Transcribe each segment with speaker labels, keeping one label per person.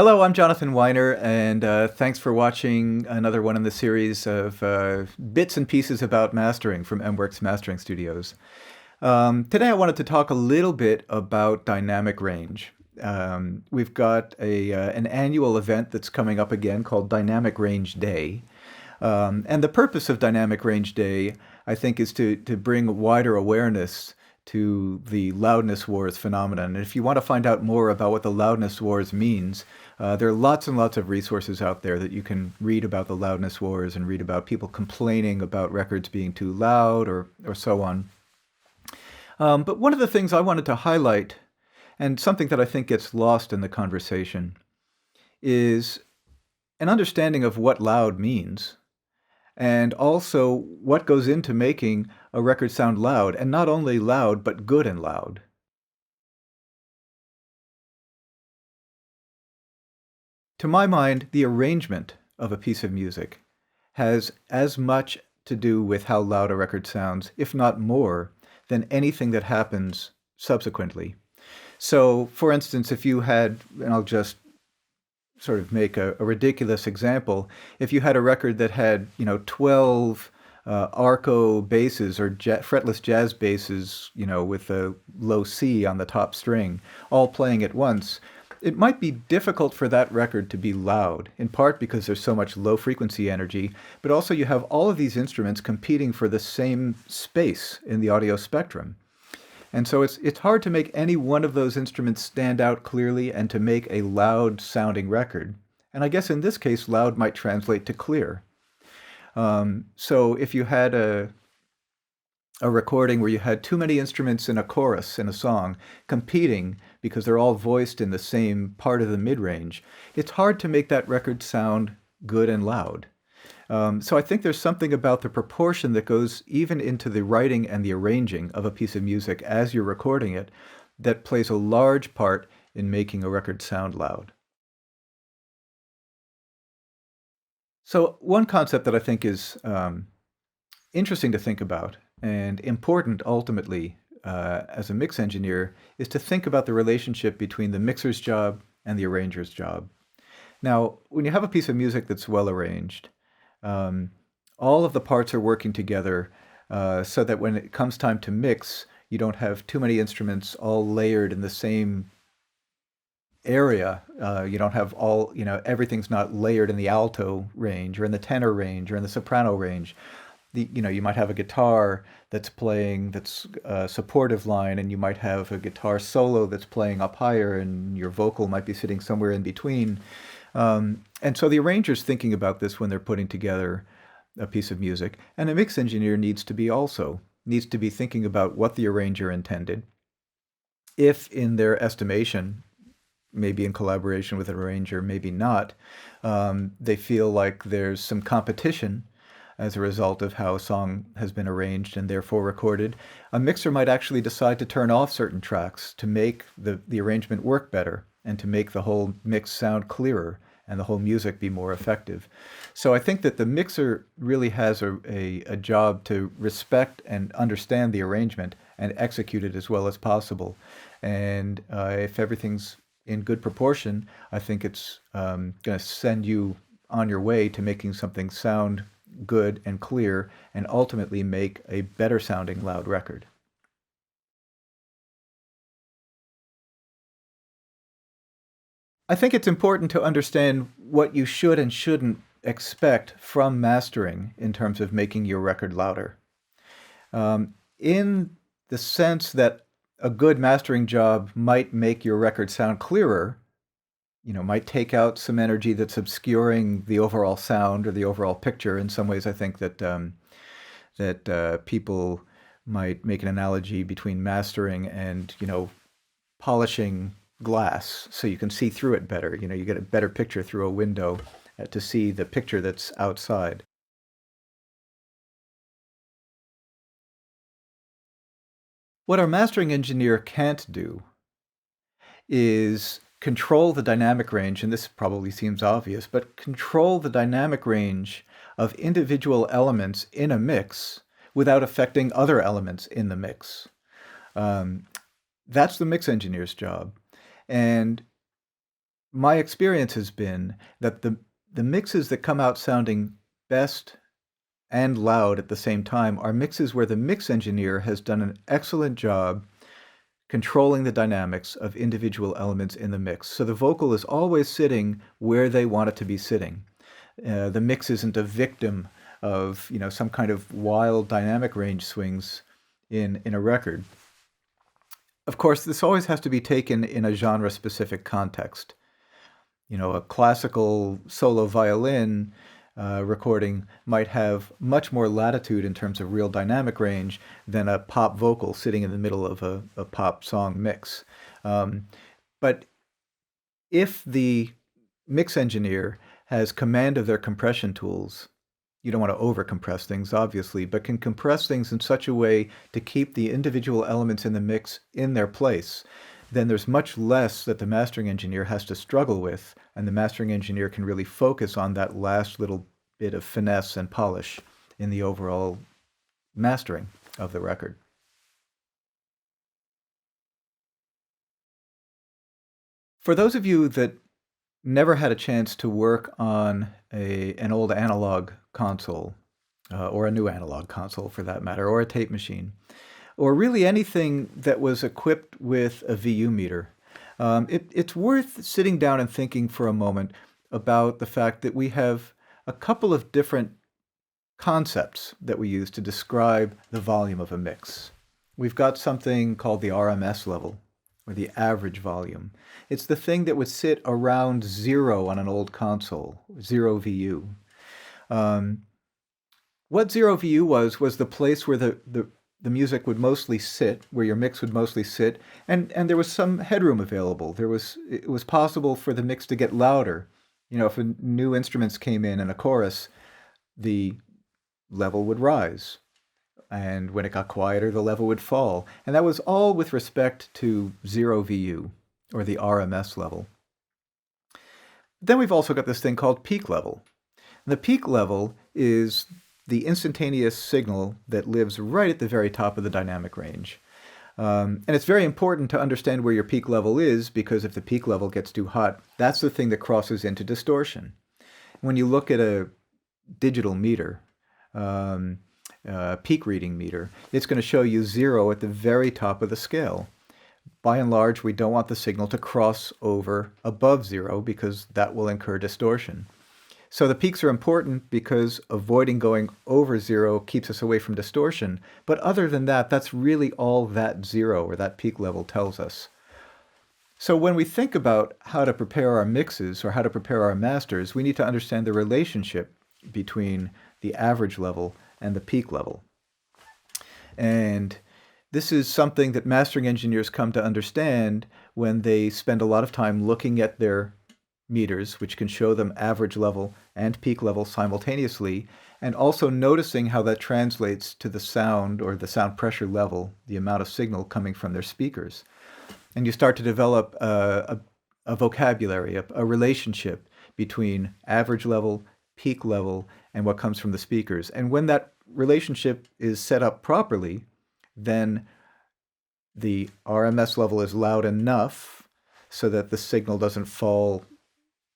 Speaker 1: Hello, I'm Jonathan Wyner, and thanks for watching another one in the series of bits and pieces about mastering from MWorks Mastering Studios. Today I wanted to talk a little bit about dynamic range. We've got an annual event that's coming up again called Dynamic Range Day. And the purpose of Dynamic Range Day, I think, is to bring wider awareness to the loudness wars phenomenon. And if you want to find out more about what the loudness wars means, there are lots and lots of resources out there that you can read about the loudness wars and read about people complaining about records being too loud or so on. But one of the things I wanted to highlight, and something that I think gets lost in the conversation, is an understanding of what loud means and also what goes into making a record sound loud, and not only loud, but good and loud. To my mind, the arrangement of a piece of music has as much to do with how loud a record sounds, if not more, than anything that happens subsequently. So, for instance, if you had, and I'll just sort of make a ridiculous example, if you had a record that had, 12 arco basses or fretless jazz basses, with a low C on the top string, all playing at once, it might be difficult for that record to be loud, in part because there's so much low frequency energy, but also you have all of these instruments competing for the same space in the audio spectrum. And so it's hard to make any one of those instruments stand out clearly and to make a loud sounding record. And I guess in this case, loud might translate to clear. So if you had a recording where you had too many instruments in a chorus in a song competing because they're all voiced in the same part of the mid-range, it's hard to make that record sound good and loud. So I think there's something about the proportion that goes even into the writing and the arranging of a piece of music as you're recording it that plays a large part in making a record sound loud. So one concept that I think is interesting to think about and important ultimately as a mix engineer is to think about the relationship between the mixer's job and the arranger's job. Now, when you have a piece of music that's well arranged, um, all of the parts are working together so that when it comes time to mix, you don't have too many instruments all layered in the same area. You don't have all, everything's not layered in the alto range or in the tenor range or in the soprano range. You might have a guitar that's playing that's a supportive line, and you might have a guitar solo that's playing up higher, and your vocal might be sitting somewhere in between. And so the arranger's thinking about this when they're putting together a piece of music, and a mix engineer needs to be thinking about what the arranger intended. If in their estimation, maybe in collaboration with an arranger, maybe not, they feel like there's some competition as a result of how a song has been arranged and therefore recorded, a mixer might actually decide to turn off certain tracks to make the arrangement work better and to make the whole mix sound clearer and the whole music be more effective. So I think that the mixer really has a job to respect and understand the arrangement and execute it as well as possible. And if everything's in good proportion, I think it's going to send you on your way to making something sound good and clear and ultimately make a better sounding loud record. I think it's important to understand what you should and shouldn't expect from mastering in terms of making your record louder. In the sense that a good mastering job might make your record sound clearer, might take out some energy that's obscuring the overall sound or the overall picture. In some ways, I think that people might make an analogy between mastering and, polishing glass so you can see through it better. You get a better picture through a window to see the picture that's outside. What our mastering engineer can't do is control the dynamic range, and this probably seems obvious, but control the dynamic range of individual elements in a mix without affecting other elements in the mix. Um, that's the mix engineer's job. And My experience has been that the mixes that come out sounding best and loud at the same time are mixes where the mix engineer has done an excellent job controlling the dynamics of individual elements in the mix. So the vocal is always sitting where they want it to be sitting. The mix isn't a victim of, some kind of wild dynamic range swings in a record. Of course, this always has to be taken in a genre-specific context. A classical solo violin recording might have much more latitude in terms of real dynamic range than a pop vocal sitting in the middle of a pop song mix. But if the mix engineer has command of their compression tools, you don't want to over-compress things, obviously, but can compress things in such a way to keep the individual elements in the mix in their place, then there's much less that the mastering engineer has to struggle with, and the mastering engineer can really focus on that last little bit of finesse and polish in the overall mastering of the record. For those of you that never had a chance to work on an old analog console, or a new analog console for that matter, or a tape machine, or really anything that was equipped with a VU meter, it's worth sitting down and thinking for a moment about the fact that we have a couple of different concepts that we use to describe the volume of a mix. We've got something called the RMS level, or the average volume. It's the thing that would sit around 0 on an old console, 0 VU. What 0 VU was the place where the music would mostly sit, where your mix would mostly sit, and there was some headroom available. It was possible for the mix to get louder. If new instruments came in a chorus, the level would rise. And when it got quieter, the level would fall. And that was all with respect to 0 VU, or the RMS level. Then we've also got this thing called peak level. And the peak level is the instantaneous signal that lives right at the very top of the dynamic range. And it's very important to understand where your peak level is, because if the peak level gets too hot, that's the thing that crosses into distortion. When you look at a digital meter, peak reading meter, it's going to show you 0 at the very top of the scale. By and large, we don't want the signal to cross over above 0 because that will incur distortion. So the peaks are important because avoiding going over 0 keeps us away from distortion. But other than that, that's really all that 0 or that peak level tells us. So when we think about how to prepare our mixes or how to prepare our masters, we need to understand the relationship between the average level and the peak level. And this is something that mastering engineers come to understand when they spend a lot of time looking at their meters, which can show them average level and peak level simultaneously, and also noticing how that translates to the sound or the sound pressure level, the amount of signal coming from their speakers. And you start to develop a vocabulary, a relationship between average level, peak level, and what comes from the speakers. And when that relationship is set up properly, then the RMS level is loud enough so that the signal doesn't fall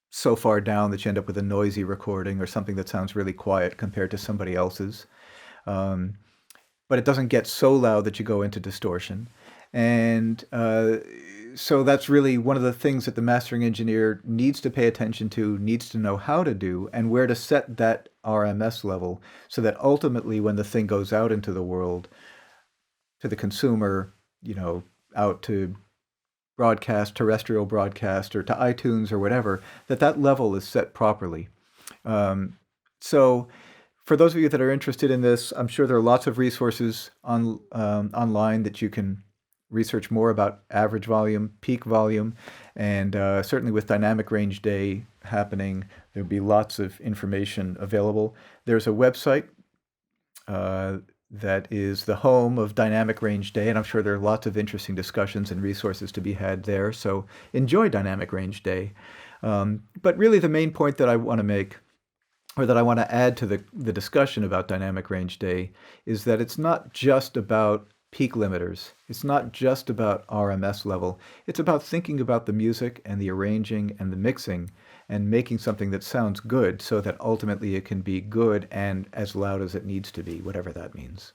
Speaker 1: so far down that you end up with a noisy recording or something that sounds really quiet compared to somebody else's. But it doesn't get so loud that you go into distortion. And so that's really one of the things that the mastering engineer needs to pay attention to, needs to know how to do, and where to set that RMS level so that ultimately when the thing goes out into the world, to the consumer, out to broadcast, terrestrial broadcast, or to iTunes or whatever, that level is set properly. So for those of you that are interested in this, I'm sure there are lots of resources online that you can research more about average volume, peak volume, and certainly with Dynamic Range Day happening, there'll be lots of information available. There's a website that is the home of Dynamic Range Day, and I'm sure there are lots of interesting discussions and resources to be had there, so enjoy Dynamic Range Day. But really the main point that I want to make, or that I want to add to the discussion about Dynamic Range Day, is that it's not just about peak limiters. It's not just about RMS level. It's about thinking about the music and the arranging and the mixing and making something that sounds good so that ultimately it can be good and as loud as it needs to be, whatever that means.